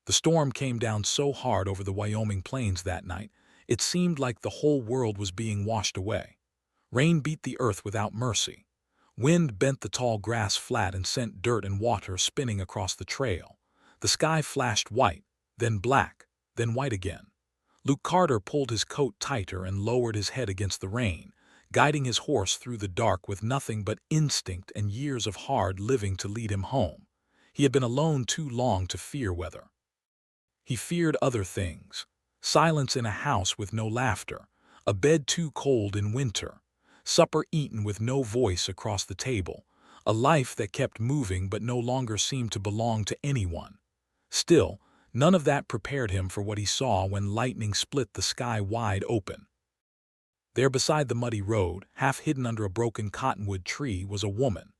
The storm came down so hard over the Wyoming plains that night, it seemed like the whole world was being washed away. Rain beat the earth without mercy. Wind bent the tall grass flat and sent dirt and water spinning across the trail. The sky flashed white, then black, then white again. Luke Carter pulled his coat tighter and lowered his head against the rain, guiding his horse through the dark with nothing but instinct and years of hard living to lead him home. He had been alone too long to fear weather. He feared other things: silence in a house with no laughter, a bed too cold in winter, supper eaten with no voice across the table, a life that kept moving but no longer seemed to belong to anyone. Still, none of that prepared him for what he saw when lightning split the sky wide open. There beside the muddy road, half hidden under a broken cottonwood tree, was a woman.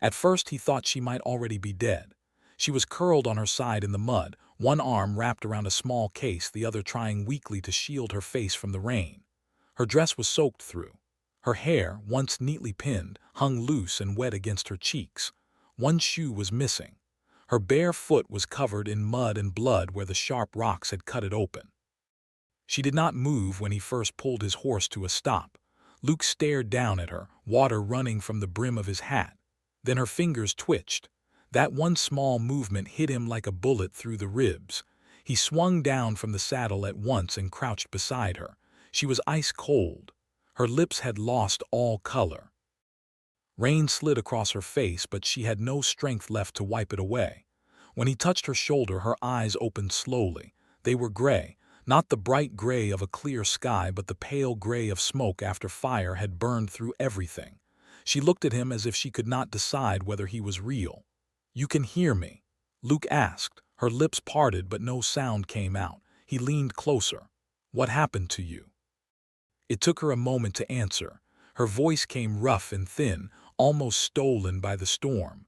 At first he thought she might already be dead. She was curled on her side in the mud, one arm wrapped around a small case, the other trying weakly to shield her face from the rain. Her dress was soaked through. Her hair, once neatly pinned, hung loose and wet against her cheeks. One shoe was missing. Her bare foot was covered in mud and blood where the sharp rocks had cut it open. She did not move when he first pulled his horse to a stop. Luke stared down at her, water running from the brim of his hat. Then her fingers twitched. That one small movement hit him like a bullet through the ribs. He swung down from the saddle at once and crouched beside her. She was ice cold. Her lips had lost all color. Rain slid across her face, but she had no strength left to wipe it away. When he touched her shoulder, her eyes opened slowly. They were gray, not the bright gray of a clear sky, but the pale gray of smoke after fire had burned through everything. She looked at him as if she could not decide whether he was real. "You can hear me?" Luke asked. Her lips parted, but no sound came out. He leaned closer. "What happened to you?" It took her a moment to answer. Her voice came rough and thin, almost stolen by the storm.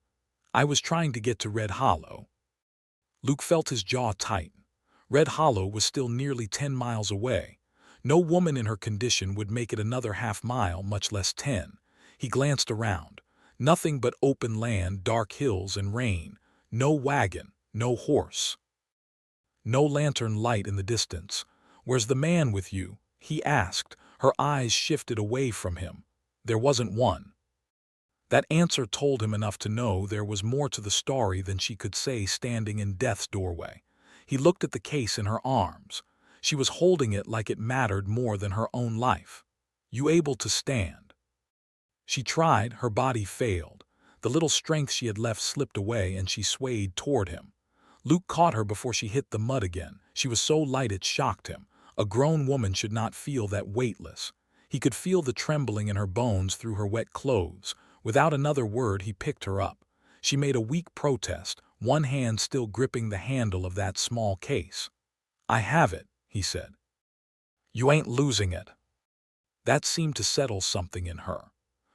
"I was trying to get to Red Hollow." Luke felt his jaw tighten. Red Hollow was still nearly 10 miles away. No woman in her condition would make it another half-mile, much less 10. He glanced around. Nothing but open land, dark hills, and rain. No wagon, no horse. No lantern light in the distance. "Where's the man with you?" he asked. Her eyes shifted away from him. There wasn't one. That answer told him enough to know there was more to the story than she could say standing in death's doorway. He looked at the case in her arms. She was holding it like it mattered more than her own life. "You able to stand?" She tried, her body failed. The little strength she had left slipped away and she swayed toward him. Luke caught her before she hit the mud again. She was so light it shocked him. A grown woman should not feel that weightless. He could feel the trembling in her bones through her wet clothes. Without another word, he picked her up. She made a weak protest, one hand still gripping the handle of that small case. "I have it," he said. "You ain't losing it." That seemed to settle something in her.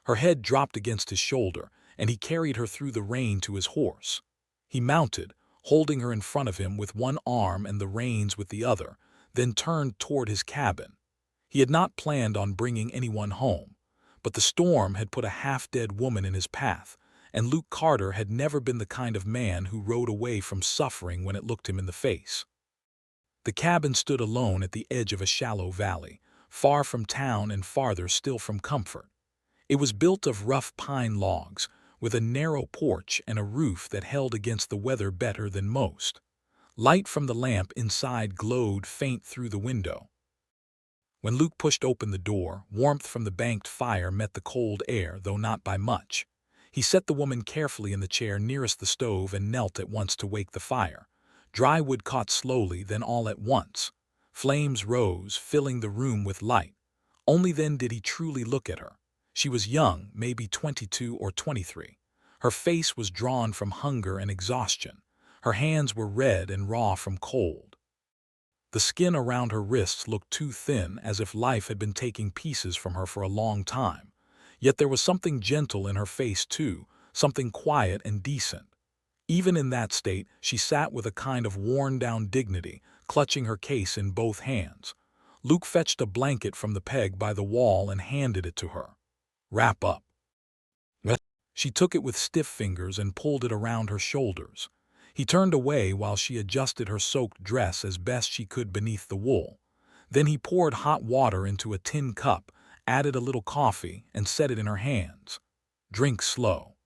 Her head dropped against his shoulder, and he carried her through the rain to his horse. He mounted, holding her in front of him with one arm and the reins with the other, then turned toward his cabin. He had not planned on bringing anyone home, but the storm had put a half-dead woman in his path, and Luke Carter had never been the kind of man who rode away from suffering when it looked him in the face. The cabin stood alone at the edge of a shallow valley, far from town and farther still from comfort. It was built of rough pine logs, with a narrow porch and a roof that held against the weather better than most. Light from the lamp inside glowed faint through the window. When Luke pushed open the door, warmth from the banked fire met the cold air, though not by much. He set the woman carefully in the chair nearest the stove and knelt at once to wake the fire. Dry wood caught slowly, then all at once. Flames rose, filling the room with light. Only then did he truly look at her. She was young, maybe 22 or 23. Her face was drawn from hunger and exhaustion. Her hands were red and raw from cold. The skin around her wrists looked too thin, as if life had been taking pieces from her for a long time. Yet there was something gentle in her face too, something quiet and decent. Even in that state, she sat with a kind of worn-down dignity, clutching her case in both hands. Luke fetched a blanket from the peg by the wall and handed it to her. "Wrap up." She took it with stiff fingers and pulled it around her shoulders. He turned away while she adjusted her soaked dress as best she could beneath the wool. Then he poured hot water into a tin cup, added a little coffee, and set it in her hands. "Drink slow."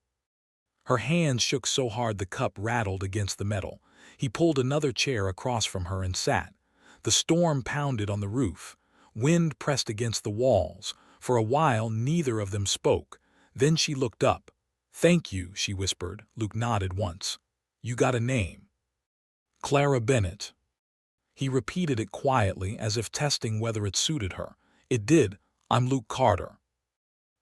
Her hands shook so hard the cup rattled against the metal. He pulled another chair across from her and sat. The storm pounded on the roof. Wind pressed against the walls. For a while neither of them spoke. Then she looked up. "Thank you," she whispered. Luke nodded once. "You got a name?" "Clara Bennett." He repeated it quietly, as if testing whether it suited her. It did. "I'm Luke Carter."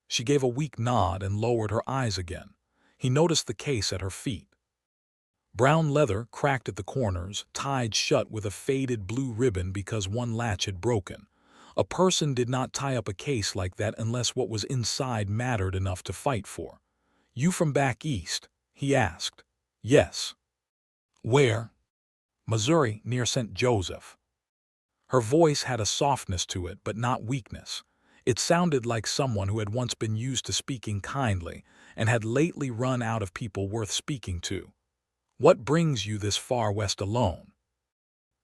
She gave a weak nod and lowered her eyes again. He noticed the case at her feet. Brown leather, cracked at the corners, tied shut with a faded blue ribbon because one latch had broken. A person did not tie up a case like that unless what was inside mattered enough to fight for. "You from back east?" he asked. "Yes." "Where?" "Missouri, near St. Joseph." Her voice had a softness to it, but not weakness. It sounded like someone who had once been used to speaking kindly and had lately run out of people worth speaking to. "What brings you this far west alone?"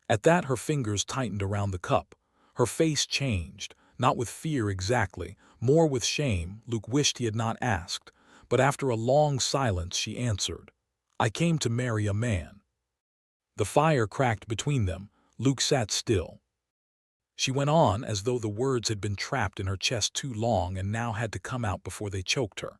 At that her fingers tightened around the cup. Her face changed, not with fear exactly, more with shame. Luke wished he had not asked, but after a long silence she answered, "I came to marry a man." The fire cracked between them. Luke sat still. She went on as though the words had been trapped in her chest too long and now had to come out before they choked her.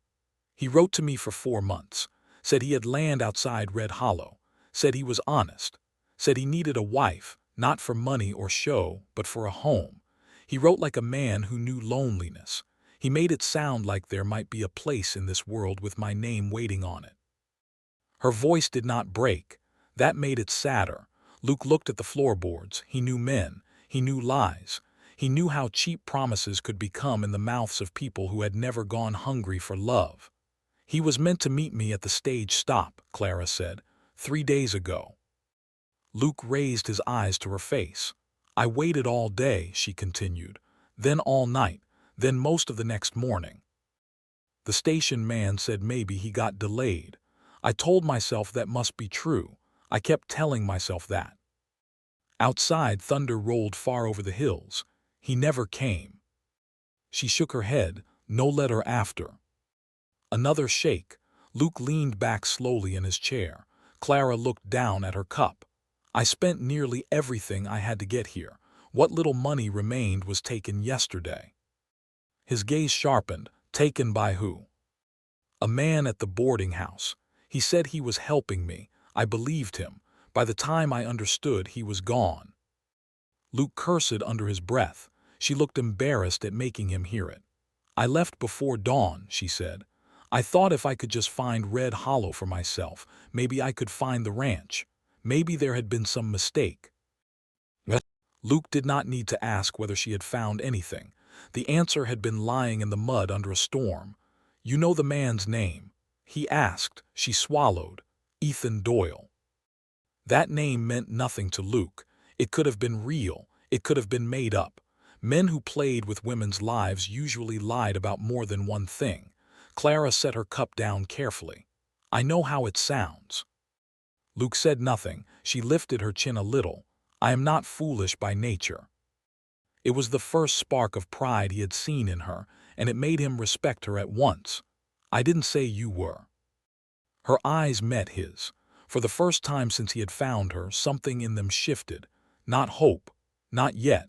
"He wrote to me for 4 months, said he had land outside Red Hollow, said he was honest, said he needed a wife, not for money or show, but for a home. He wrote like a man who knew loneliness. He made it sound like there might be a place in this world with my name waiting on it." Her voice did not break. That made it sadder. Luke looked at the floorboards. He knew men. He knew lies. He knew how cheap promises could become in the mouths of people who had never gone hungry for love. "He was meant to meet me at the stage stop," Clara said, 3 days ago. Luke raised his eyes to her face. "I waited all day," she continued, "then all night, then most of the next morning. The station man said maybe he got delayed. I told myself that must be true. I kept telling myself that. Outside, thunder rolled far over the hills. He never came." She shook her head. "No letter after." Another shake. Luke leaned back slowly in his chair. Clara looked down at her cup. "I spent nearly everything I had to get here. What little money remained was taken yesterday." His gaze sharpened. "Taken by who?" "A man at the boarding house. He said he was helping me. I believed him. By the time I understood, he was gone." Luke cursed under his breath. She looked embarrassed at making him hear it. "I left before dawn," she said. "I thought if I could just find Red Hollow for myself, maybe I could find the ranch. Maybe there had been some mistake." Luke did not need to ask whether she had found anything. The answer had been lying in the mud under a storm. "You know the man's name?" he asked. She swallowed. "Ethan Doyle." That name meant nothing to Luke. It could have been real. It could have been made up. Men who played with women's lives usually lied about more than one thing. Clara set her cup down carefully. "I know how it sounds." Luke said nothing. She lifted her chin a little. "I am not foolish by nature." It was the first spark of pride he had seen in her, and it made him respect her at once. "I didn't say you were." Her eyes met his. For the first time since he had found her, something in them shifted. Not hope, not yet,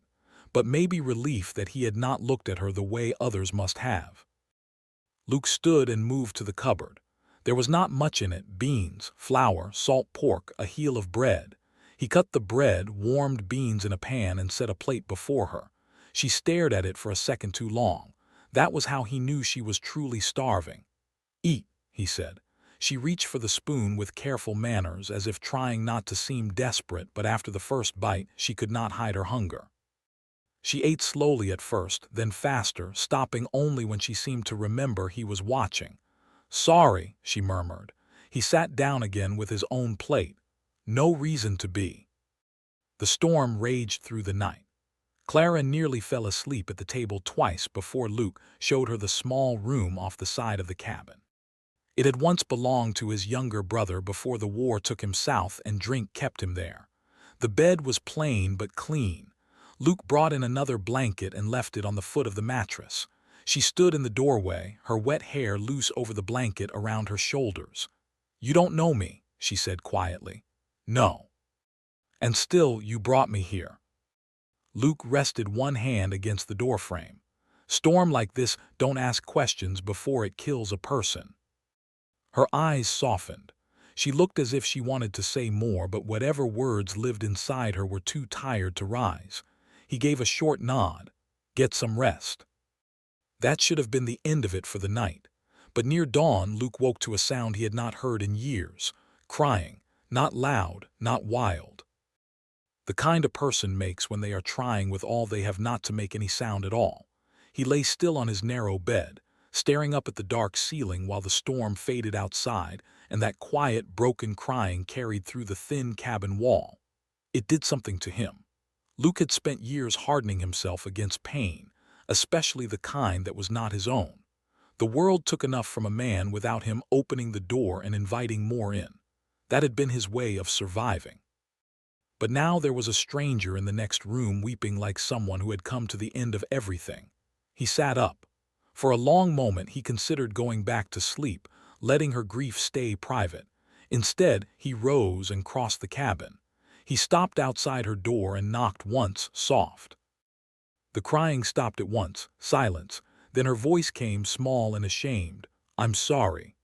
but maybe relief that he had not looked at her the way others must have. Luke stood and moved to the cupboard. There was not much in it: beans, flour, salt pork, a heel of bread. He cut the bread, warmed beans in a pan, and set a plate before her. She stared at it for a second too long. That was how he knew she was truly starving. "Eat," he said. She reached for the spoon with careful manners, as if trying not to seem desperate, but after the first bite, she could not hide her hunger. She ate slowly at first, then faster, stopping only when she seemed to remember he was watching. "Sorry," she murmured. He sat down again with his own plate. No reason to be. The storm raged through the night. Clara nearly fell asleep at the table twice before Luke showed her the small room off the side of the cabin. It had once belonged to his younger brother before the war took him south and drink kept him there. The bed was plain but clean. Luke brought in another blanket and left it on the foot of the mattress. She stood in the doorway, her wet hair loose over the blanket around her shoulders. "You don't know me," she said quietly. "No. And still you brought me here." Luke rested one hand against the doorframe. "Storm like this don't ask questions before it kills a person." Her eyes softened. She looked as if she wanted to say more, but whatever words lived inside her were too tired to rise. He gave a short nod. "Get some rest." That should have been the end of it for the night. But near dawn, Luke woke to a sound he had not heard in years. Crying. Not loud, not wild. The kind a person makes when they are trying with all they have not to make any sound at all. He lay still on his narrow bed, staring up at the dark ceiling while the storm faded outside, and that quiet, broken crying carried through the thin cabin wall. It did something to him. Luke had spent years hardening himself against pain, especially the kind that was not his own. The world took enough from a man without him opening the door and inviting more in. That had been his way of surviving. But now there was a stranger in the next room weeping like someone who had come to the end of everything. He sat up. For a long moment he considered going back to sleep, letting her grief stay private. Instead, he rose and crossed the cabin. He stopped outside her door and knocked once, soft. The crying stopped at once, silence. Then her voice came small and ashamed. "I'm sorry."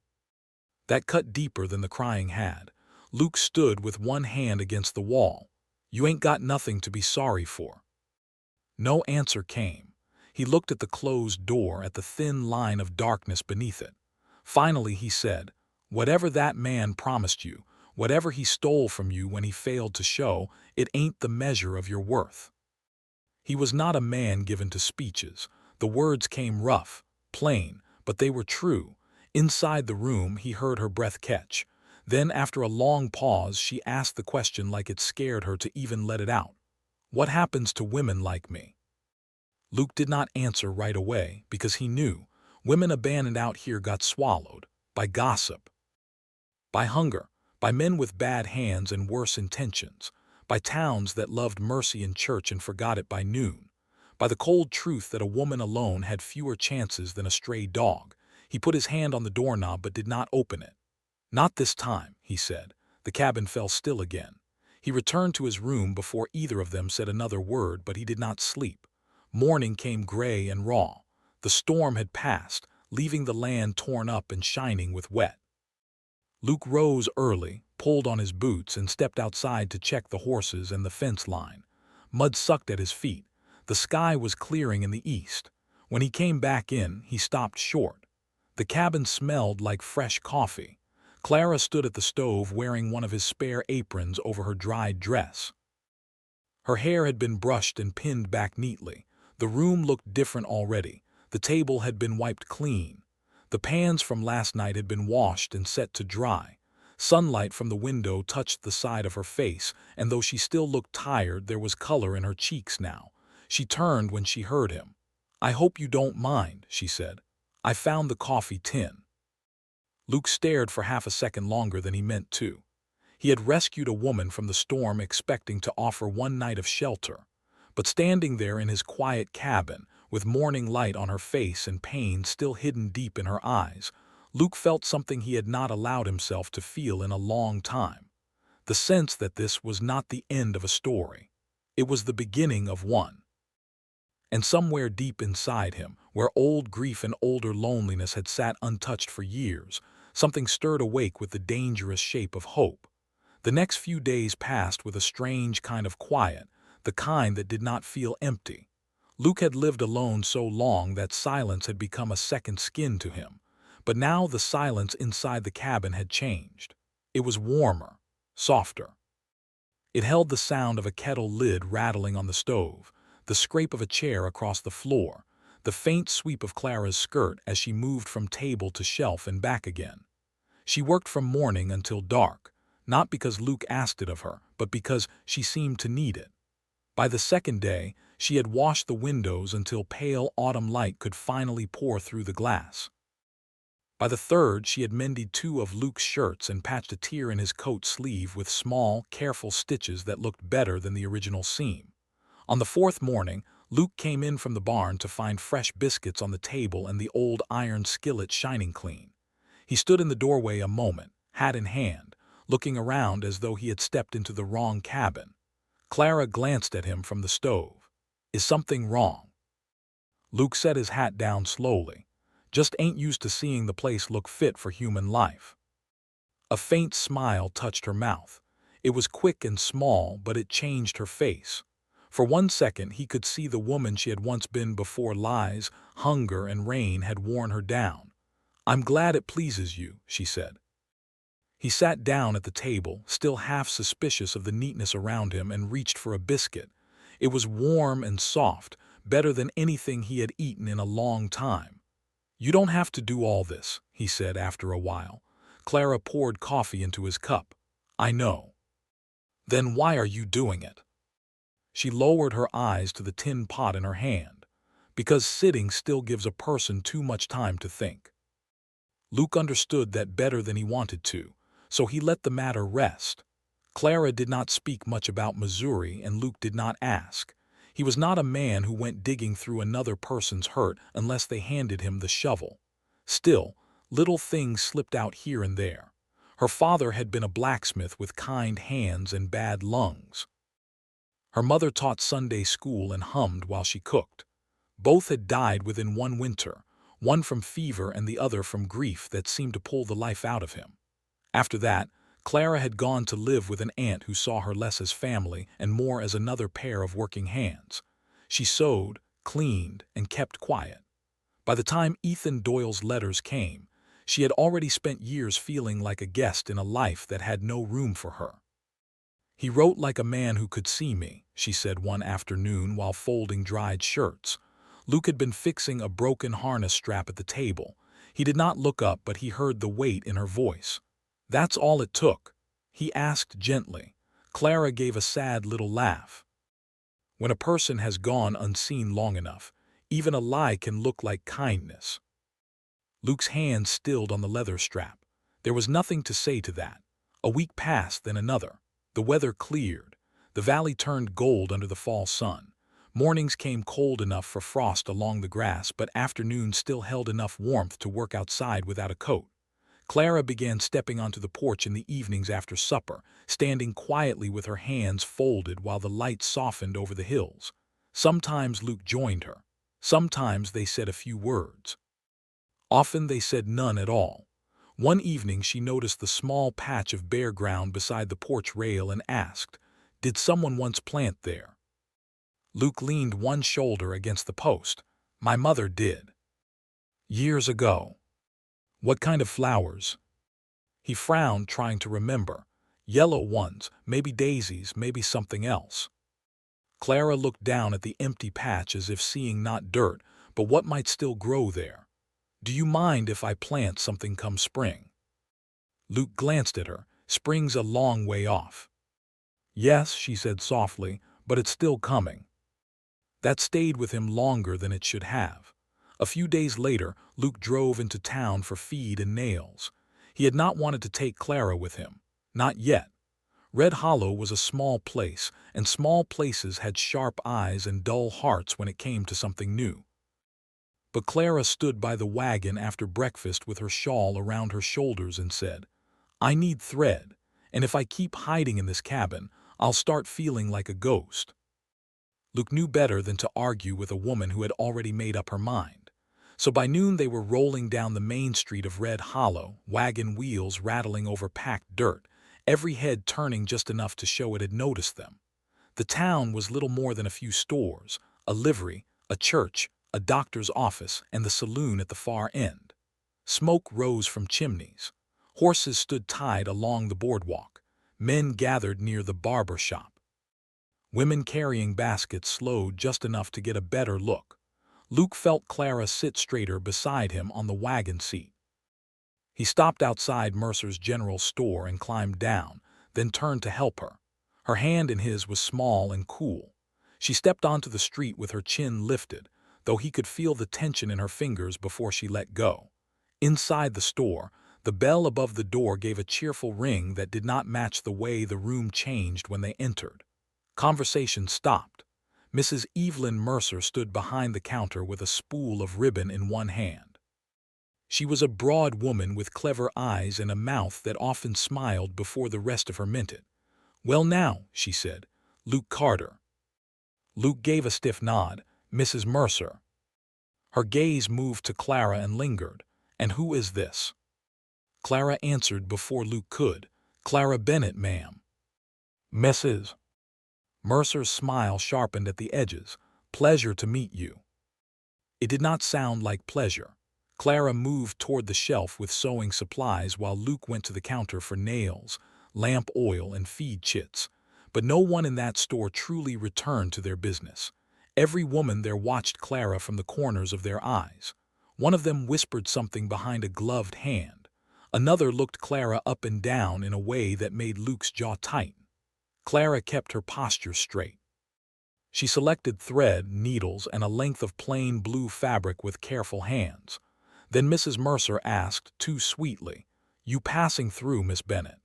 That cut deeper than the crying had. Luke stood with one hand against the wall. "You ain't got nothing to be sorry for." No answer came. He looked at the closed door, at the thin line of darkness beneath it. Finally he said, "Whatever that man promised you, whatever he stole from you when he failed to show, it ain't the measure of your worth." He was not a man given to speeches. The words came rough, plain, but they were true. Inside the room he heard her breath catch. Then, after a long pause, she asked the question like it scared her to even let it out. "What happens to women like me?" Luke did not answer right away, because he knew women abandoned out here got swallowed by gossip, by hunger, by men with bad hands and worse intentions, by towns that loved mercy in church and forgot it by noon, by the cold truth that a woman alone had fewer chances than a stray dog. He put his hand on the doorknob but did not open it. "Not this time," he said. The cabin fell still again. He returned to his room before either of them said another word, but he did not sleep. Morning came gray and raw. The storm had passed, leaving the land torn up and shining with wet. Luke rose early, pulled on his boots, and stepped outside to check the horses and the fence line. Mud sucked at his feet. The sky was clearing in the east. When he came back in, he stopped short. The cabin smelled like fresh coffee. Clara stood at the stove wearing one of his spare aprons over her dried dress. Her hair had been brushed and pinned back neatly. The room looked different already. The table had been wiped clean. The pans from last night had been washed and set to dry. Sunlight from the window touched the side of her face, and though she still looked tired, there was color in her cheeks now. She turned when she heard him. "I hope you don't mind," she said. "I found the coffee tin." Luke stared for half a second longer than he meant to. He had rescued a woman from the storm expecting to offer one night of shelter. But standing there in his quiet cabin, with morning light on her face and pain still hidden deep in her eyes, Luke felt something he had not allowed himself to feel in a long time. The sense that this was not the end of a story. It was the beginning of one. And somewhere deep inside him, where old grief and older loneliness had sat untouched for years, something stirred awake with the dangerous shape of hope. The next few days passed with a strange kind of quiet, the kind that did not feel empty. Luke had lived alone so long that silence had become a second skin to him. But now the silence inside the cabin had changed. It was warmer, softer. It held the sound of a kettle lid rattling on the stove, the scrape of a chair across the floor, the faint sweep of Clara's skirt as she moved from table to shelf and back again. She worked from morning until dark, not because Luke asked it of her, but because she seemed to need it. By the second day, she had washed the windows until pale autumn light could finally pour through the glass. By the third, she had mended two of Luke's shirts and patched a tear in his coat sleeve with small, careful stitches that looked better than the original seam. On the fourth morning, Luke came in from the barn to find fresh biscuits on the table and the old iron skillet shining clean. He stood in the doorway a moment, hat in hand, looking around as though he had stepped into the wrong cabin. Clara glanced at him from the stove. "Is something wrong?" Luke set his hat down slowly. "Just ain't used to seeing the place look fit for human life." A faint smile touched her mouth. It was quick and small, but it changed her face. For 1 second he could see the woman she had once been before lies, hunger, and rain had worn her down. "I'm glad it pleases you," she said. He sat down at the table, still half suspicious of the neatness around him, and reached for a biscuit. It was warm and soft, better than anything he had eaten in a long time. "You don't have to do all this," he said after a while. Clara poured coffee into his cup. "I know." "Then why are you doing it?" She lowered her eyes to the tin pot in her hand. "Because sitting still gives a person too much time to think." Luke understood that better than he wanted to, so he let the matter rest. Clara did not speak much about Missouri, and Luke did not ask. He was not a man who went digging through another person's hurt unless they handed him the shovel. Still, little things slipped out here and there. Her father had been a blacksmith with kind hands and bad lungs. Her mother taught Sunday school and hummed while she cooked. Both had died within one winter, one from fever and the other from grief that seemed to pull the life out of him. After that, Clara had gone to live with an aunt who saw her less as family and more as another pair of working hands. She sewed, cleaned, and kept quiet. By the time Ethan Doyle's letters came, she had already spent years feeling like a guest in a life that had no room for her. "He wrote like a man who could see me," she said one afternoon while folding dried shirts. Luke had been fixing a broken harness strap at the table. He did not look up, but he heard the weight in her voice. "That's all it took?" he asked gently. Clara gave a sad little laugh. When a person has gone unseen long enough, even a lie can look like kindness. Luke's hand stilled on the leather strap. There was nothing to say to that. A week passed, then another. The weather cleared. The valley turned gold under the fall sun. Mornings came cold enough for frost along the grass, but afternoons still held enough warmth to work outside without a coat. Clara began stepping onto the porch in the evenings after supper, standing quietly with her hands folded while the light softened over the hills. Sometimes Luke joined her. Sometimes they said a few words. Often they said none at all. One evening she noticed the small patch of bare ground beside the porch rail and asked, "Did someone once plant there?" Luke leaned one shoulder against the post. "My mother did. Years ago." "What kind of flowers?" He frowned, trying to remember. "Yellow ones, maybe daisies, maybe something else." Clara looked down at the empty patch as if seeing not dirt, but what might still grow there. "Do you mind if I plant something come spring?" Luke glanced at her. "Spring's a long way off." "Yes," she said softly, "but it's still coming." That stayed with him longer than it should have. A few days later, Luke drove into town for feed and nails. He had not wanted to take Clara with him. Not yet. Red Hollow was a small place, and small places had sharp eyes and dull hearts when it came to something new. But Clara stood by the wagon after breakfast with her shawl around her shoulders and said, "I need thread, and if I keep hiding in this cabin, I'll start feeling like a ghost." Luke knew better than to argue with a woman who had already made up her mind. So by noon they were rolling down the main street of Red Hollow, wagon wheels rattling over packed dirt, every head turning just enough to show it had noticed them. The town was little more than a few stores, a livery, a church, a doctor's office, and the saloon at the far end. Smoke rose from chimneys. Horses stood tied along the boardwalk. Men gathered near the barber shop. Women carrying baskets slowed just enough to get a better look. Luke felt Clara sit straighter beside him on the wagon seat. He stopped outside Mercer's general store and climbed down, then turned to help her. Her hand in his was small and cool. She stepped onto the street with her chin lifted, though he could feel the tension in her fingers before she let go. Inside the store, the bell above the door gave a cheerful ring that did not match the way the room changed when they entered. Conversation stopped. Mrs. Evelyn Mercer stood behind the counter with a spool of ribbon in one hand. She was a broad woman with clever eyes and a mouth that often smiled before the rest of her minted. "Well now," she said, "Luke Carter." Luke gave a stiff nod. "Mrs. Mercer." Her gaze moved to Clara and lingered. "And who is this?" Clara answered before Luke could. "Clara Bennett, ma'am." "Mrs." Mercer's smile sharpened at the edges. "Pleasure to meet you." It did not sound like pleasure. Clara moved toward the shelf with sewing supplies while Luke went to the counter for nails, lamp oil, and feed chits. But no one in that store truly returned to their business. Every woman there watched Clara from the corners of their eyes. One of them whispered something behind a gloved hand. Another looked Clara up and down in a way that made Luke's jaw tighten. Clara kept her posture straight. She selected thread, needles, and a length of plain blue fabric with careful hands. Then Mrs. Mercer asked, too sweetly, "You passing through, Miss Bennett?"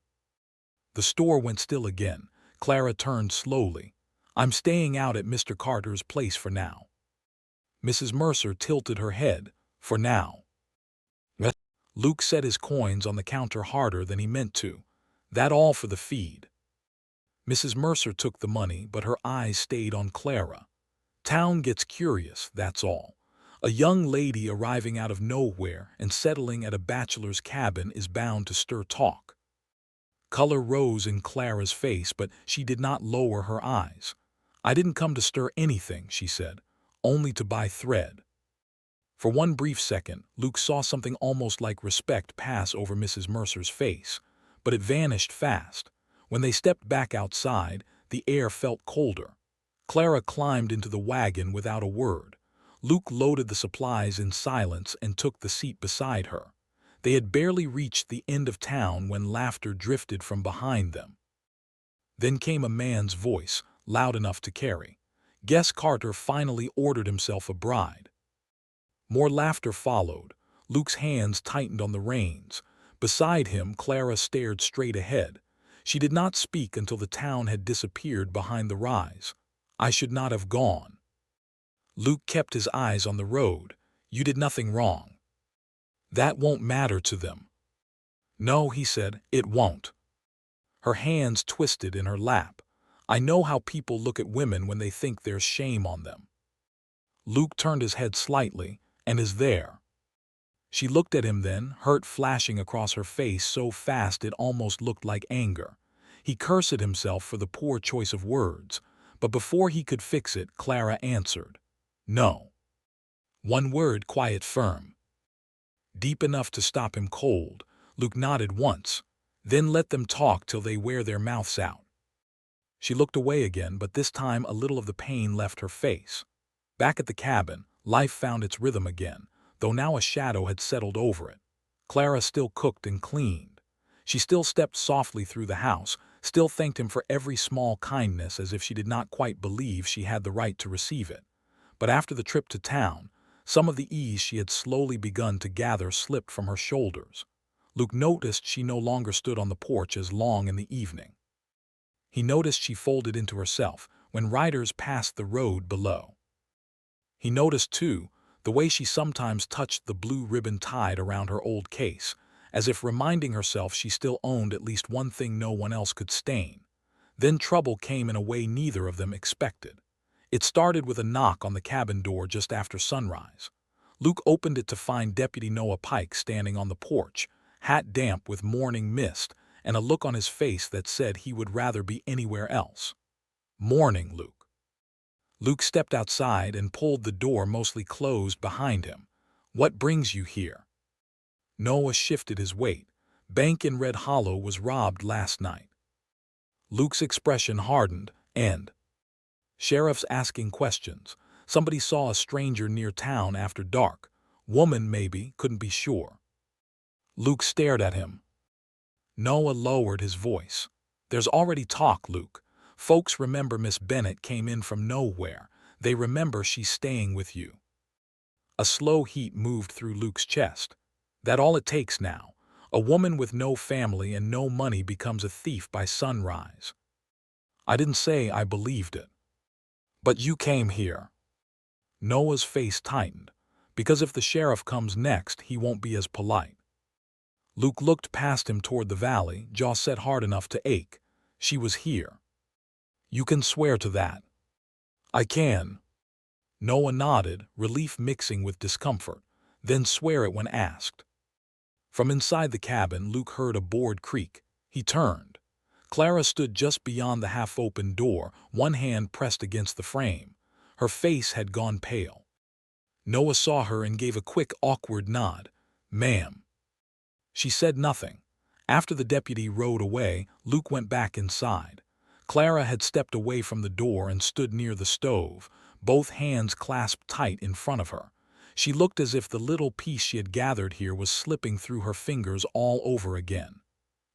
The store went still again. Clara turned slowly. "I'm staying out at Mr. Carter's place for now." Mrs. Mercer tilted her head. "For now." Luke set his coins on the counter harder than he meant to. "That all for the feed." Mrs. Mercer took the money, but her eyes stayed on Clara. Town gets curious, that's all. A young lady arriving out of nowhere and settling at a bachelor's cabin is bound to stir talk. Color rose in Clara's face, but she did not lower her eyes. "I didn't come to stir anything," she said, "only to buy thread." For one brief second, Luke saw something almost like respect pass over Mrs. Mercer's face, but it vanished fast. When they stepped back outside, the air felt colder. Clara climbed into the wagon without a word. Luke loaded the supplies in silence and took the seat beside her. They had barely reached the end of town when laughter drifted from behind them. Then came a man's voice, loud enough to carry. Guess Carter finally ordered himself a bride. More laughter followed. Luke's hands tightened on the reins. Beside him, Clara stared straight ahead. She did not speak until the town had disappeared behind the rise. "I should not have gone." Luke kept his eyes on the road. "You did nothing wrong." "That won't matter to them." "No," he said, "it won't." Her hands twisted in her lap. "I know how people look at women when they think there's shame on them." Luke turned his head slightly. "And is there?" She looked at him then, hurt flashing across her face so fast it almost looked like anger. He cursed himself for the poor choice of words, but before he could fix it, Clara answered. "No." One word, quiet, firm. Deep enough to stop him cold. Luke nodded once. "Then let them talk till they wear their mouths out." She looked away again, but this time a little of the pain left her face. Back at the cabin, life found its rhythm again, though now a shadow had settled over it. Clara still cooked and cleaned. She still stepped softly through the house, still thanked him for every small kindness as if she did not quite believe she had the right to receive it. But after the trip to town, some of the ease she had slowly begun to gather slipped from her shoulders. Luke noticed she no longer stood on the porch as long in the evening. He noticed she folded into herself when riders passed the road below. He noticed, too, the way she sometimes touched the blue ribbon tied around her old case, as if reminding herself she still owned at least one thing no one else could stain. Then trouble came in a way neither of them expected. It started with a knock on the cabin door just after sunrise. Luke opened it to find Deputy Noah Pike standing on the porch, hat damp with morning mist, and a look on his face that said he would rather be anywhere else. "Morning, Luke." Luke stepped outside and pulled the door mostly closed behind him. "What brings you here?" Noah shifted his weight. "Bank in Red Hollow was robbed last night." Luke's expression hardened. "And?" "Sheriff's asking questions. Somebody saw a stranger near town after dark. Woman, maybe, couldn't be sure." Luke stared at him. Noah lowered his voice. "There's already talk, Luke. Folks remember Miss Bennett came in from nowhere. They remember she's staying with you." A slow heat moved through Luke's chest. That all it takes now. A woman with no family and no money becomes a thief by sunrise. I didn't say I believed it. But you came here. Noah's face tightened, because if the sheriff comes next, he won't be as polite. Luke looked past him toward the valley, jaw set hard enough to ache. She was here. You can swear to that. I can. Noah nodded, relief mixing with discomfort, then swear it when asked. From inside the cabin, Luke heard a board creak. He turned. Clara stood just beyond the half-open door, one hand pressed against the frame. Her face had gone pale. Noah saw her and gave a quick, awkward nod. "Ma'am." She said nothing. After the deputy rode away, Luke went back inside. Clara had stepped away from the door and stood near the stove, both hands clasped tight in front of her. She looked as if the little piece she had gathered here was slipping through her fingers all over again.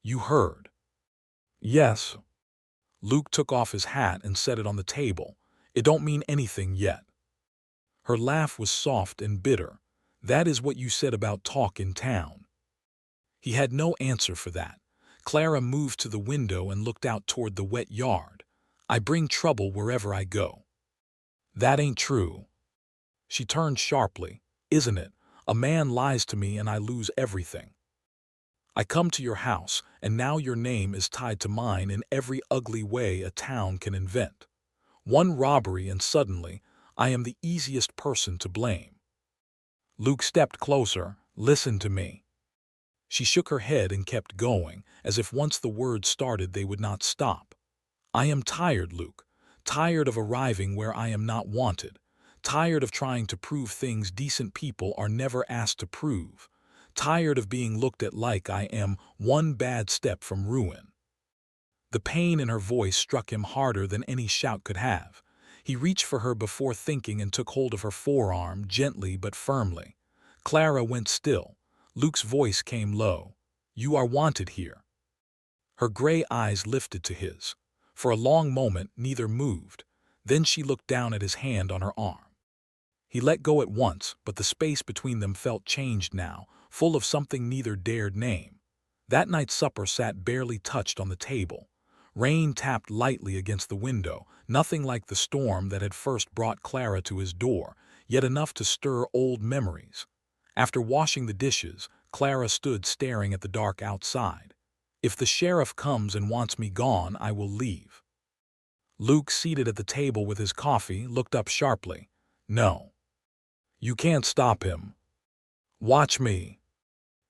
"You heard?" "Yes." Luke took off his hat and set it on the table. "It don't mean anything yet." Her laugh was soft and bitter. "That is what you said about talk in town." He had no answer for that. Clara moved to the window and looked out toward the wet yard. "I bring trouble wherever I go." "That ain't true." She turned sharply. "Isn't it? A man lies to me and I lose everything. I come to your house, and now your name is tied to mine in every ugly way a town can invent. One robbery and suddenly, I am the easiest person to blame." Luke stepped closer. "Listen to me." She shook her head and kept going, as if once the words started they would not stop. "I am tired, Luke. Tired of arriving where I am not wanted. Tired of trying to prove things decent people are never asked to prove. Tired of being looked at like I am one bad step from ruin." The pain in her voice struck him harder than any shout could have. He reached for her before thinking and took hold of her forearm, gently but firmly. Clara went still. Luke's voice came low. "You are wanted here." Her gray eyes lifted to his. For a long moment, neither moved. Then she looked down at his hand on her arm. He let go at once, but the space between them felt changed now, full of something neither dared name. That night's supper sat barely touched on the table. Rain tapped lightly against the window, nothing like the storm that had first brought Clara to his door, yet enough to stir old memories. After washing the dishes, Clara stood staring at the dark outside. "If the sheriff comes and wants me gone, I will leave." Luke, seated at the table with his coffee, looked up sharply. "No. You can't stop him. Watch me."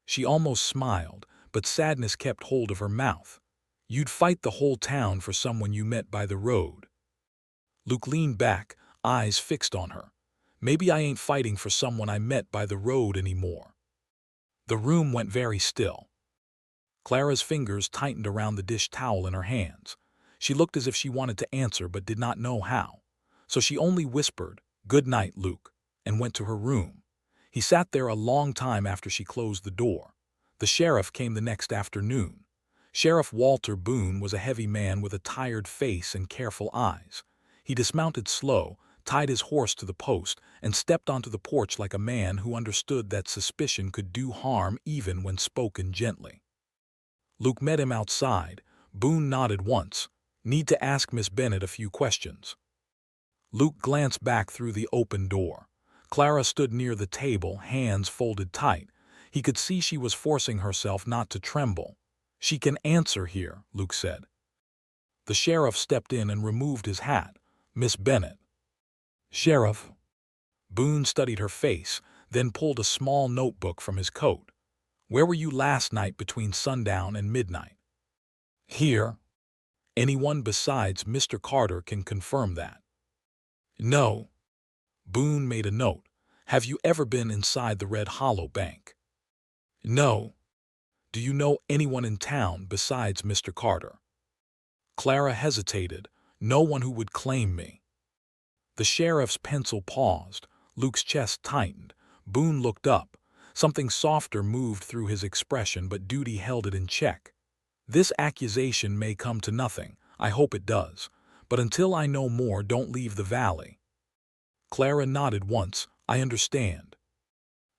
She almost smiled, but sadness kept hold of her mouth. "You'd fight the whole town for someone you met by the road." Luke leaned back, eyes fixed on her. "Maybe I ain't fighting for someone I met by the road anymore." The room went very still. Clara's fingers tightened around the dish towel in her hands. She looked as if she wanted to answer but did not know how. So she only whispered, "Good night, Luke," and went to her room. He sat there a long time after she closed the door. The sheriff came the next afternoon. Sheriff Walter Boone was a heavy man with a tired face and careful eyes. He dismounted slow, tied his horse to the post, and stepped onto the porch like a man who understood that suspicion could do harm even when spoken gently. Luke met him outside. Boone nodded once. "Need to ask Miss Bennet a few questions." Luke glanced back through the open door. Clara stood near the table, hands folded tight. He could see she was forcing herself not to tremble. "She can answer here," Luke said. The sheriff stepped in and removed his hat. "Miss Bennet." "Sheriff." Boone studied her face, then pulled a small notebook from his coat. "Where were you last night between sundown and midnight?" "Here." "Anyone besides Mr. Carter can confirm that." "No." Boone made a note. "Have you ever been inside the Red Hollow Bank?" "No." "Do you know anyone in town besides Mr. Carter?" Clara hesitated. "No one who would claim me." The sheriff's pencil paused. Luke's chest tightened. Boone looked up. Something softer moved through his expression, but duty held it in check. "This accusation may come to nothing. I hope it does. But until I know more, don't leave the valley." Clara nodded once. "I understand."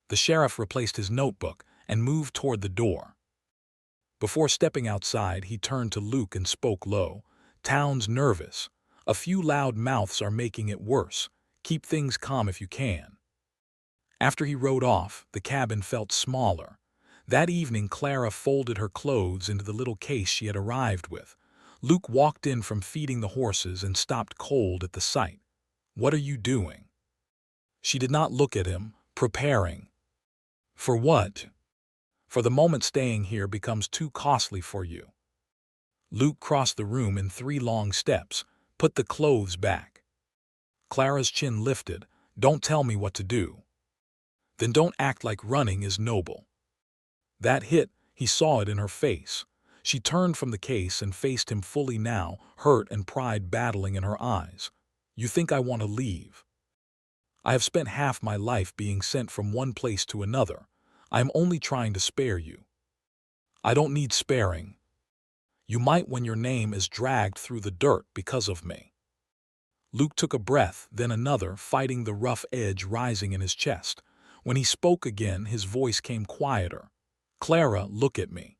The sheriff replaced his notebook, and moved toward the door. Before stepping outside, he turned to Luke and spoke low. "Town's nervous. A few loud mouths are making it worse. Keep things calm if you can." After he rode off, the cabin felt smaller. That evening, Clara folded her clothes into the little case she had arrived with. Luke walked in from feeding the horses and stopped cold at the sight. "What are you doing?" She did not look at him. "Preparing." "For what?" "For the moment staying here becomes too costly for you." Luke crossed the room in 3 long steps. "Put the clothes back." Clara's chin lifted. "Don't tell me what to do." "Then don't act like running is noble." That hit. He saw it in her face. She turned from the case and faced him fully now, hurt and pride battling in her eyes. "You think I want to leave?" "I have spent half my life being sent from one place to another. I am only trying to spare you." "I don't need sparing." "You might when your name is dragged through the dirt because of me." Luke took a breath, then another, fighting the rough edge rising in his chest. When he spoke again, his voice came quieter. "Clara, look at me."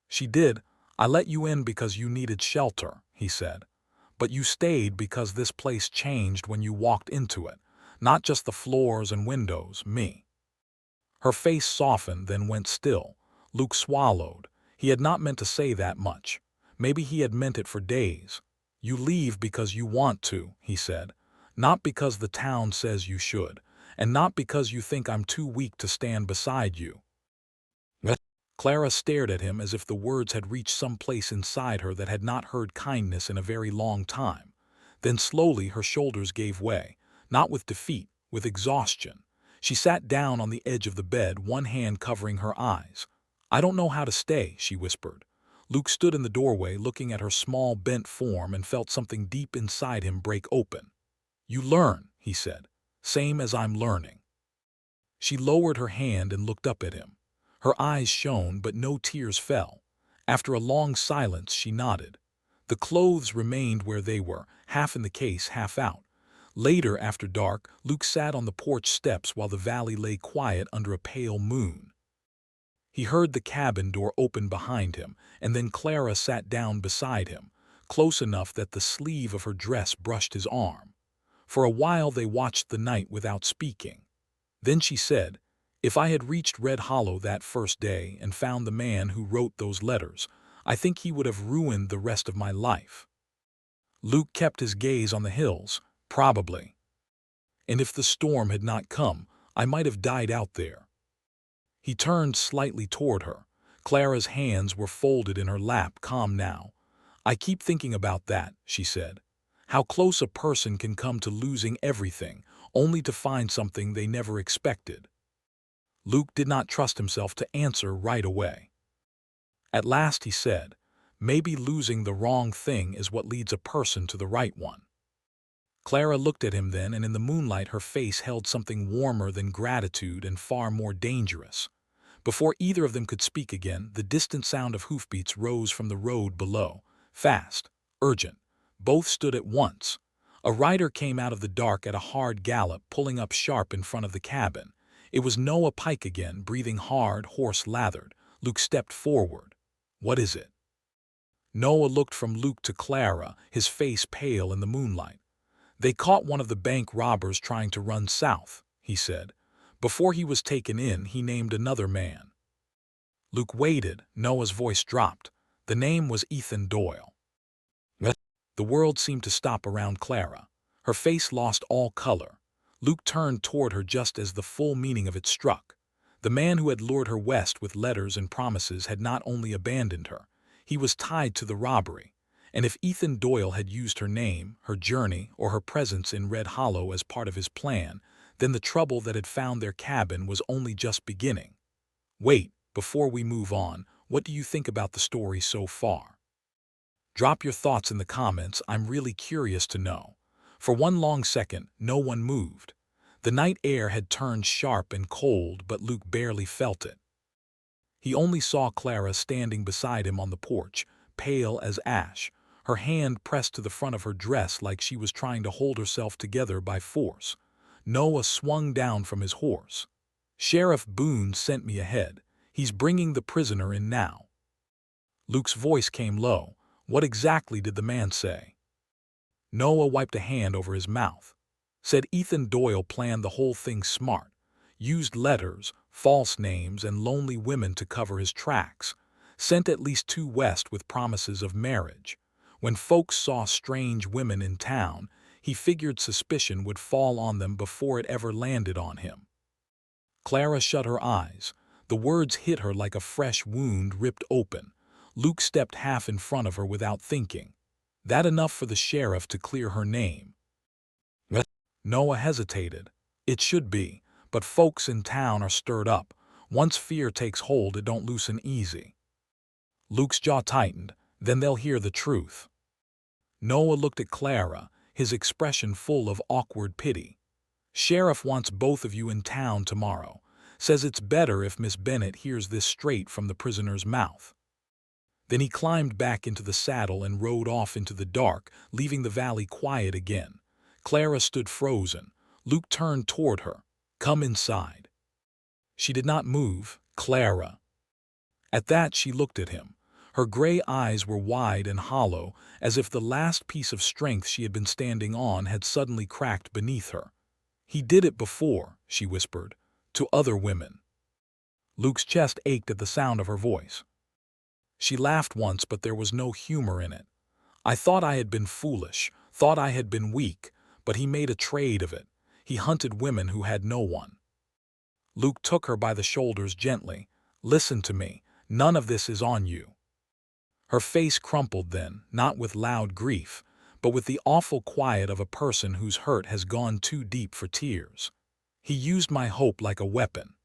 She did. "I let you in because you needed shelter," he said. "But you stayed because this place changed when you walked into it. Not just the floors and windows, me." Her face softened, then went still. Luke swallowed. He had not meant to say that much. Maybe he had meant it for days. "You leave because you want to," he said. "Not because the town says you should. And not because you think I'm too weak to stand beside you." Clara stared at him as if the words had reached some place inside her that had not heard kindness in a very long time. Then slowly her shoulders gave way, not with defeat, with exhaustion. She sat down on the edge of the bed, one hand covering her eyes. "I don't know how to stay," she whispered. Luke stood in the doorway looking at her small bent form and felt something deep inside him break open. "You learn," he said. "Same as I'm learning." She lowered her hand and looked up at him. Her eyes shone, but no tears fell. After a long silence, she nodded. The clothes remained where they were, half in the case, half out. Later, after dark, Luke sat on the porch steps while the valley lay quiet under a pale moon. He heard the cabin door open behind him, and then Clara sat down beside him, close enough that the sleeve of her dress brushed his arm. For a while they watched the night without speaking. Then she said, "If I had reached Red Hollow that first day and found the man who wrote those letters, I think he would have ruined the rest of my life." Luke kept his gaze on the hills. "Probably. And if the storm had not come, I might have died out there." He turned slightly toward her. Clara's hands were folded in her lap, calm now. "I keep thinking about that," she said. "How close a person can come to losing everything, only to find something they never expected." Luke did not trust himself to answer right away. At last he said, "Maybe losing the wrong thing is what leads a person to the right one." Clara looked at him then, and in the moonlight her face held something warmer than gratitude and far more dangerous. Before either of them could speak again, the distant sound of hoofbeats rose from the road below. Fast, urgent. Both stood at once. A rider came out of the dark at a hard gallop, pulling up sharp in front of the cabin. It was Noah Pike again, breathing hard, horse-lathered. Luke stepped forward. "What is it?" Noah looked from Luke to Clara, his face pale in the moonlight. "They caught one of the bank robbers trying to run south," he said. "Before he was taken in, he named another man." Luke waited. Noah's voice dropped. The name was Ethan Doyle. The world seemed to stop around Clara. Her face lost all color. Luke turned toward her just as the full meaning of it struck. The man who had lured her west with letters and promises had not only abandoned her, he was tied to the robbery. And if Ethan Doyle had used her name, her journey, or her presence in Red Hollow as part of his plan, then the trouble that had found their cabin was only just beginning. Wait, before we move on, what do you think about the story so far? Drop your thoughts in the comments. I'm really curious to know. For one long second, no one moved. The night air had turned sharp and cold, but Luke barely felt it. He only saw Clara standing beside him on the porch, pale as ash, her hand pressed to the front of her dress like she was trying to hold herself together by force. Noah swung down from his horse. "Sheriff Boone sent me ahead. He's bringing the prisoner in now." Luke's voice came low. "What exactly did the man say?" Noah wiped a hand over his mouth. Said Ethan Doyle planned the whole thing smart. Used letters, false names, and lonely women to cover his tracks. Sent at least 2 west with promises of marriage. When folks saw strange women in town, he figured suspicion would fall on them before it ever landed on him. Clara shut her eyes. The words hit her like a fresh wound ripped open. Luke stepped half in front of her without thinking. That enough for the sheriff to clear her name? Noah hesitated. It should be, but folks in town are stirred up. Once fear takes hold, it don't loosen easy. Luke's jaw tightened. Then they'll hear the truth. Noah looked at Clara, his expression full of awkward pity. "Sheriff wants both of you in town tomorrow. Says it's better if Miss Bennett hears this straight from the prisoner's mouth." Then he climbed back into the saddle and rode off into the dark, leaving the valley quiet again. Clara stood frozen. Luke turned toward her. "Come inside." She did not move. "Clara." At that she looked at him. Her gray eyes were wide and hollow, as if the last piece of strength she had been standing on had suddenly cracked beneath her. "He did it before," she whispered, "to other women." Luke's chest ached at the sound of her voice. She laughed once, but there was no humor in it. "I thought I had been foolish, thought I had been weak, but he made a trade of it. He hunted women who had no one." Luke took her by the shoulders gently. "Listen to me. None of this is on you." Her face crumpled then, not with loud grief, but with the awful quiet of a person whose hurt has gone too deep for tears. "He used my hope like a weapon."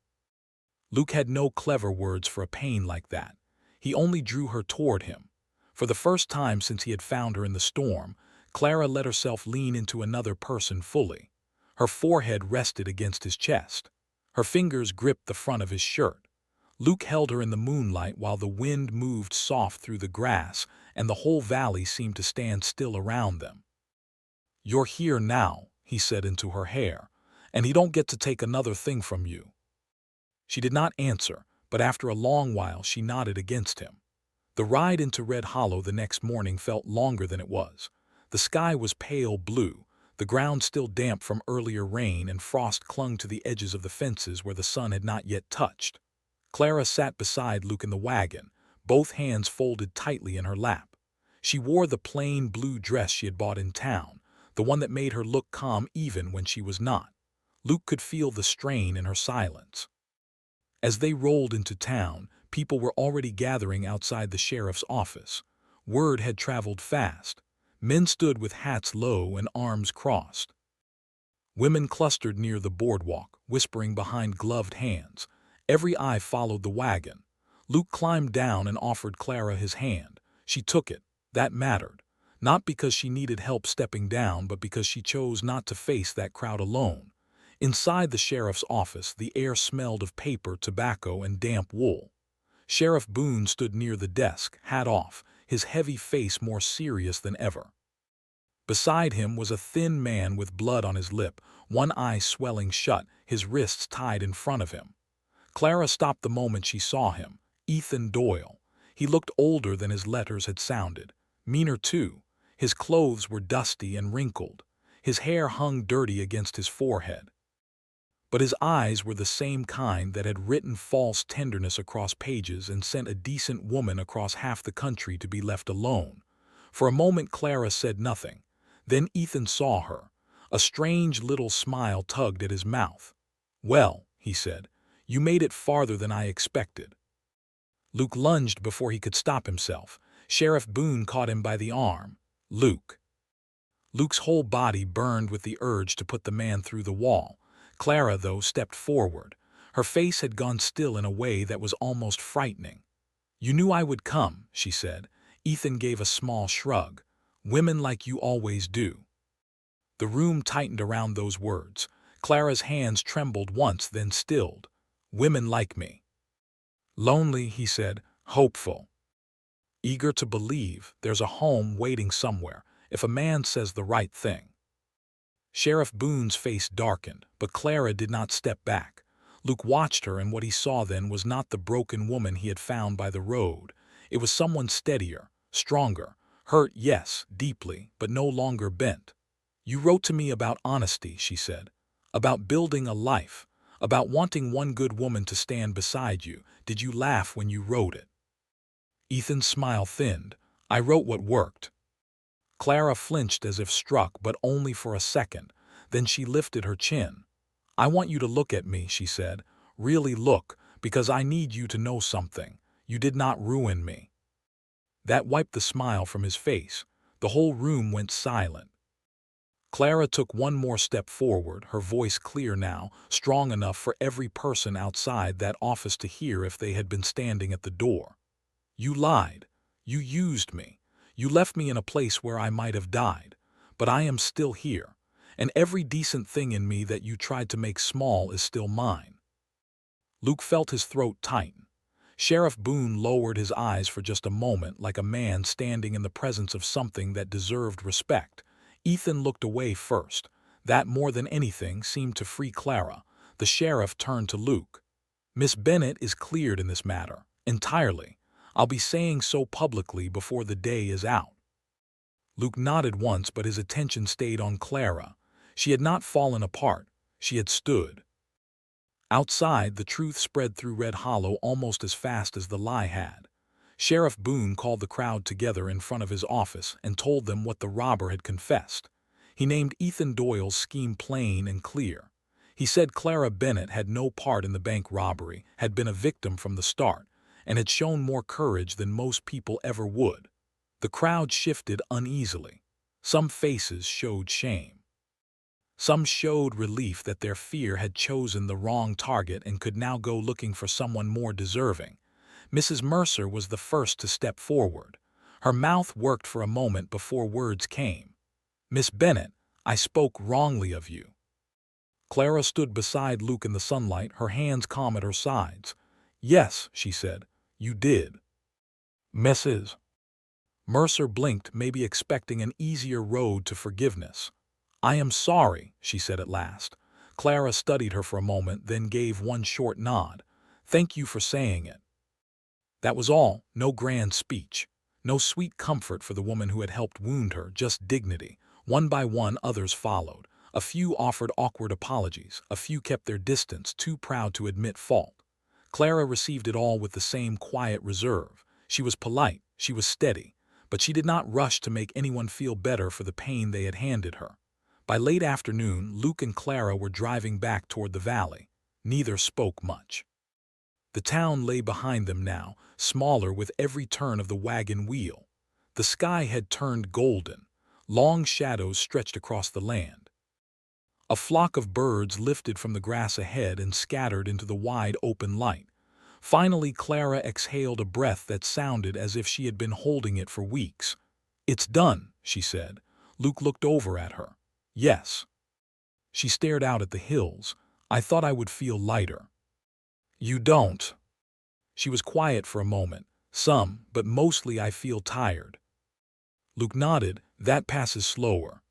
Luke had no clever words for a pain like that. He only drew her toward him. For the first time since he had found her in the storm, Clara let herself lean into another person fully. Her forehead rested against his chest. Her fingers gripped the front of his shirt. Luke held her in the moonlight while the wind moved soft through the grass and the whole valley seemed to stand still around them. "You're here now," he said into her hair, "and he don't get to take another thing from you." She did not answer, but after a long while she nodded against him. The ride into Red Hollow the next morning felt longer than it was. The sky was pale blue, the ground still damp from earlier rain, and frost clung to the edges of the fences where the sun had not yet touched. Clara sat beside Luke in the wagon, both hands folded tightly in her lap. She wore the plain blue dress she had bought in town, the one that made her look calm even when she was not. Luke could feel the strain in her silence. As they rolled into town, people were already gathering outside the sheriff's office. Word had traveled fast. Men stood with hats low and arms crossed. Women clustered near the boardwalk, whispering behind gloved hands. Every eye followed the wagon. Luke climbed down and offered Clara his hand. She took it. That mattered. Not because she needed help stepping down, but because she chose not to face that crowd alone. Inside the sheriff's office, the air smelled of paper, tobacco, and damp wool. Sheriff Boone stood near the desk, hat off, his heavy face more serious than ever. Beside him was a thin man with blood on his lip, one eye swelling shut, his wrists tied in front of him. Clara stopped the moment she saw him. Ethan Doyle. He looked older than his letters had sounded. Meaner, too. His clothes were dusty and wrinkled. His hair hung dirty against his forehead. But his eyes were the same kind that had written false tenderness across pages and sent a decent woman across half the country to be left alone. For a moment Clara said nothing. Then Ethan saw her. A strange little smile tugged at his mouth. "Well," he said, "you made it farther than I expected." Luke lunged before he could stop himself. Sheriff Boone caught him by the arm. "Luke." Luke's whole body burned with the urge to put the man through the wall. Clara, though, stepped forward. Her face had gone still in a way that was almost frightening. "You knew I would come," she said. Ethan gave a small shrug. "Women like you always do." The room tightened around those words. Clara's hands trembled once, then stilled. "Women like me." "Lonely," he said, "hopeful. Eager to believe there's a home waiting somewhere, if a man says the right thing." Sheriff Boone's face darkened, but Clara did not step back. Luke watched her, and what he saw then was not the broken woman he had found by the road. It was someone steadier, stronger, hurt, yes, deeply, but no longer bent. "You wrote to me about honesty," she said, "about building a life, about wanting one good woman to stand beside you. Did you laugh when you wrote it?" Ethan's smile thinned. "I wrote what worked." Clara flinched as if struck, but only for a second. Then she lifted her chin. "I want you to look at me," she said. "Really look, because I need you to know something. You did not ruin me." That wiped the smile from his face. The whole room went silent. Clara took one more step forward, her voice clear now, strong enough for every person outside that office to hear if they had been standing at the door. "You lied. You used me. You left me in a place where I might have died. But I am still here, and every decent thing in me that you tried to make small is still mine." Luke felt his throat tighten. Sheriff Boone lowered his eyes for just a moment, like a man standing in the presence of something that deserved respect. Ethan looked away first. That, more than anything, seemed to free Clara. The sheriff turned to Luke. "Miss Bennett is cleared in this matter, entirely. I'll be saying so publicly before the day is out." Luke nodded once, but his attention stayed on Clara. She had not fallen apart. She had stood. Outside, the truth spread through Red Hollow almost as fast as the lie had. Sheriff Boone called the crowd together in front of his office and told them what the robber had confessed. He named Ethan Doyle's scheme plain and clear. He said Clara Bennett had no part in the bank robbery, had been a victim from the start, and had shown more courage than most people ever would. The crowd shifted uneasily. Some faces showed shame. Some showed relief that their fear had chosen the wrong target and could now go looking for someone more deserving. Mrs. Mercer was the first to step forward. Her mouth worked for a moment before words came. "Miss Bennett, I spoke wrongly of you." Clara stood beside Luke in the sunlight, her hands calm at her sides. "Yes," she said, "you did." "Mrs." Mercer blinked, maybe expecting an easier road to forgiveness. "I am sorry," she said at last. Clara studied her for a moment, then gave one short nod. "Thank you for saying it." That was all. No grand speech. No sweet comfort for the woman who had helped wound her, just dignity. One by one, others followed. A few offered awkward apologies. A few kept their distance, too proud to admit fault. Clara received it all with the same quiet reserve. She was polite, she was steady, but she did not rush to make anyone feel better for the pain they had handed her. By late afternoon, Luke and Clara were driving back toward the valley. Neither spoke much. The town lay behind them now, smaller with every turn of the wagon wheel. The sky had turned golden. Long shadows stretched across the land. A flock of birds lifted from the grass ahead and scattered into the wide open light. Finally, Clara exhaled a breath that sounded as if she had been holding it for weeks. "It's done," she said. Luke looked over at her. "Yes." She stared out at the hills. "I thought I would feel lighter." "You don't." She was quiet for a moment. "Some, but mostly I feel tired." Luke nodded. "That passes slower."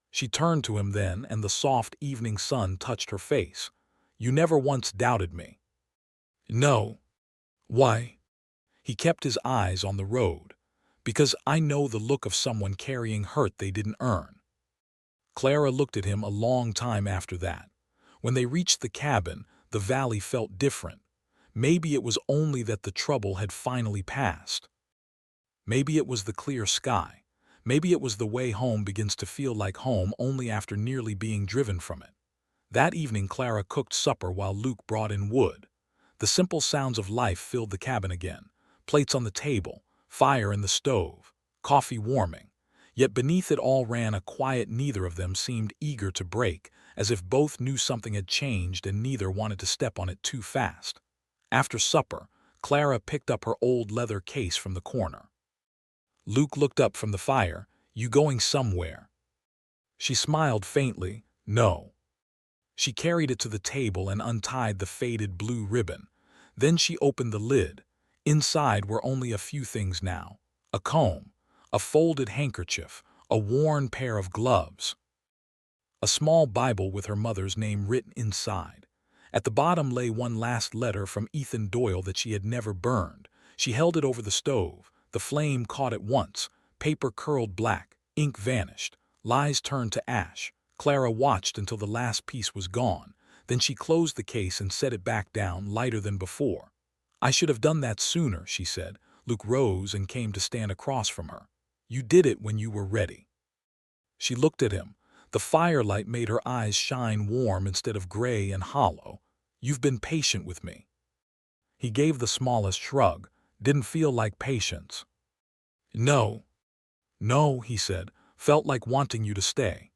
She turned to him then, and the soft evening sun touched her face. "You never once doubted me." "No." "Why?" He kept his eyes on the road. "Because I know the look of someone carrying hurt they didn't earn." Clara looked at him a long time after that. When they reached the cabin, the valley felt different. Maybe it was only that the trouble had finally passed. Maybe it was the clear sky. Maybe it was the way home begins to feel like home only after nearly being driven from it. That evening, Clara cooked supper while Luke brought in wood. The simple sounds of life filled the cabin again. Plates on the table, fire in the stove, coffee warming. Yet beneath it all ran a quiet neither of them seemed eager to break, as if both knew something had changed and neither wanted to step on it too fast. After supper, Clara picked up her old leather case from the corner. Luke looked up from the fire. "You going somewhere?" She smiled faintly. "No." She carried it to the table and untied the faded blue ribbon. Then she opened the lid. Inside were only a few things now. A comb, a folded handkerchief, a worn pair of gloves. A small Bible with her mother's name written inside. At the bottom lay one last letter from Ethan Doyle that she had never burned. She held it over the stove. The flame caught at once. Paper curled black. Ink vanished. Lies turned to ash. Clara watched until the last piece was gone. Then she closed the case and set it back down, lighter than before. "I should have done that sooner," she said. Luke rose and came to stand across from her. "You did it when you were ready." She looked at him. The firelight made her eyes shine warm instead of gray and hollow. "You've been patient with me." He gave the smallest shrug. "Didn't feel like patience." "No. No," he said. "Felt like wanting you to stay."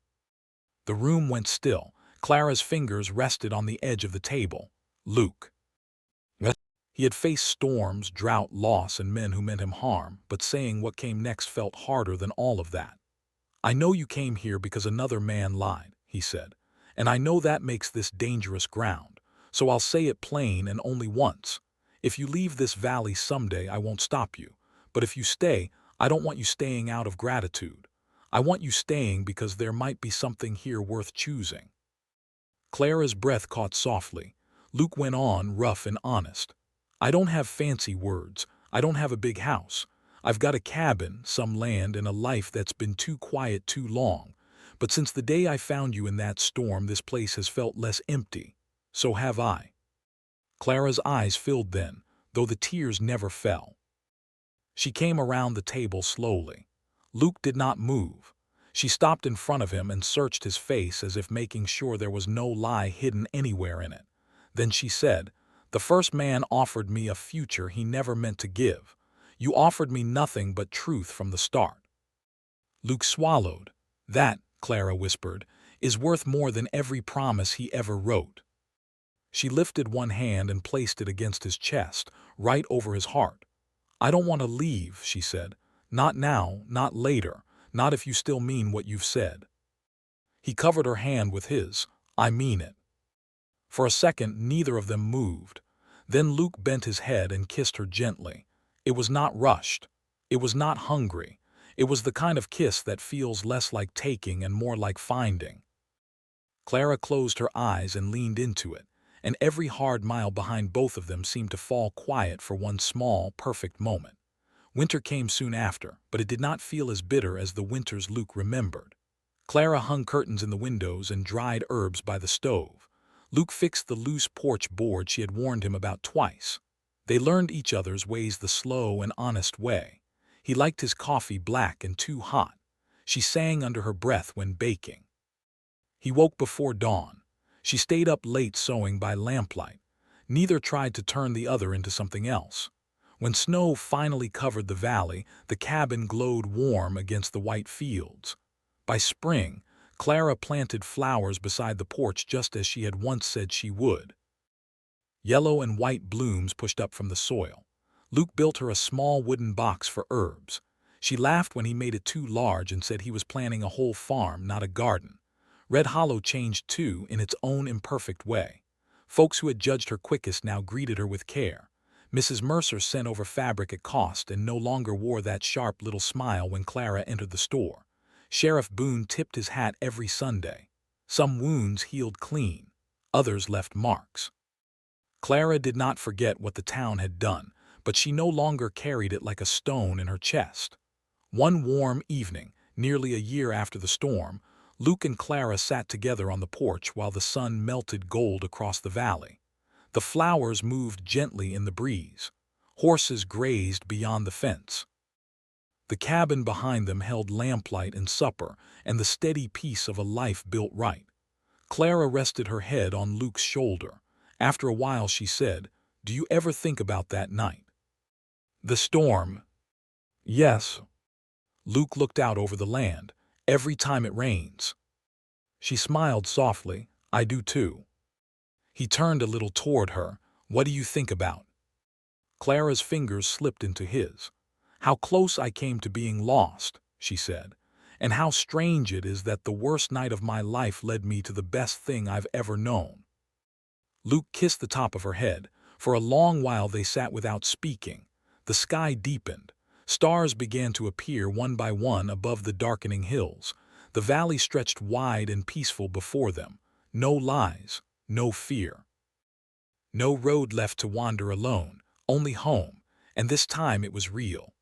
The room went still. Clara's fingers rested on the edge of the table. Luke. He had faced storms, drought, loss, and men who meant him harm, but saying what came next felt harder than all of that. "I know you came here because another man lied," he said, "and I know that makes this dangerous ground, so I'll say it plain and only once. If you leave this valley someday, I won't stop you, but if you stay, I don't want you staying out of gratitude. I want you staying because there might be something here worth choosing." Clara's breath caught softly. Luke went on, rough and honest. "I don't have fancy words. I don't have a big house. I've got a cabin, some land, and a life that's been too quiet too long. But since the day I found you in that storm, this place has felt less empty. So have I." Clara's eyes filled then, though the tears never fell. She came around the table slowly. Luke did not move. She stopped in front of him and searched his face as if making sure there was no lie hidden anywhere in it. Then she said, "The first man offered me a future he never meant to give. You offered me nothing but truth from the start." Luke swallowed. "That," Clara whispered, "is worth more than every promise he ever wrote." She lifted one hand and placed it against his chest, right over his heart. "I don't want to leave," she said. "Not now, not later, not if you still mean what you've said." He covered her hand with his. "I mean it." For a second, neither of them moved. Then Luke bent his head and kissed her gently. It was not rushed. It was not hungry. It was the kind of kiss that feels less like taking and more like finding. Clara closed her eyes and leaned into it, and every hard mile behind both of them seemed to fall quiet for one small, perfect moment. Winter came soon after, but it did not feel as bitter as the winters Luke remembered. Clara hung curtains in the windows and dried herbs by the stove. Luke fixed the loose porch board she had warned him about twice. They learned each other's ways the slow and honest way. He liked his coffee black and too hot. She sang under her breath when baking. He woke before dawn. She stayed up late sewing by lamplight. Neither tried to turn the other into something else. When snow finally covered the valley, the cabin glowed warm against the white fields. By spring, Clara planted flowers beside the porch just as she had once said she would. Yellow and white blooms pushed up from the soil. Luke built her a small wooden box for herbs. She laughed when he made it too large and said he was planning a whole farm, not a garden. Red Hollow changed too, in its own imperfect way. Folks who had judged her quickest now greeted her with care. Mrs. Mercer sent over fabric at cost and no longer wore that sharp little smile when Clara entered the store. Sheriff Boone tipped his hat every Sunday. Some wounds healed clean. Others left marks. Clara did not forget what the town had done, but she no longer carried it like a stone in her chest. One warm evening, nearly a year after the storm, Luke and Clara sat together on the porch while the sun melted gold across the valley. The flowers moved gently in the breeze. Horses grazed beyond the fence. The cabin behind them held lamplight and supper and the steady peace of a life built right. Clara rested her head on Luke's shoulder. After a while she said, "Do you ever think about that night?" "The storm?" "Yes." Luke looked out over the land. "Every time it rains." She smiled softly. "I do too." He turned a little toward her. "What do you think about?" Clara's fingers slipped into his. "How close I came to being lost," she said, "and how strange it is that the worst night of my life led me to the best thing I've ever known." Luke kissed the top of her head. For a long while they sat without speaking. The sky deepened. Stars began to appear one by one above the darkening hills. The valley stretched wide and peaceful before them. No lies, no fear. No road left to wander alone, only home, and this time it was real.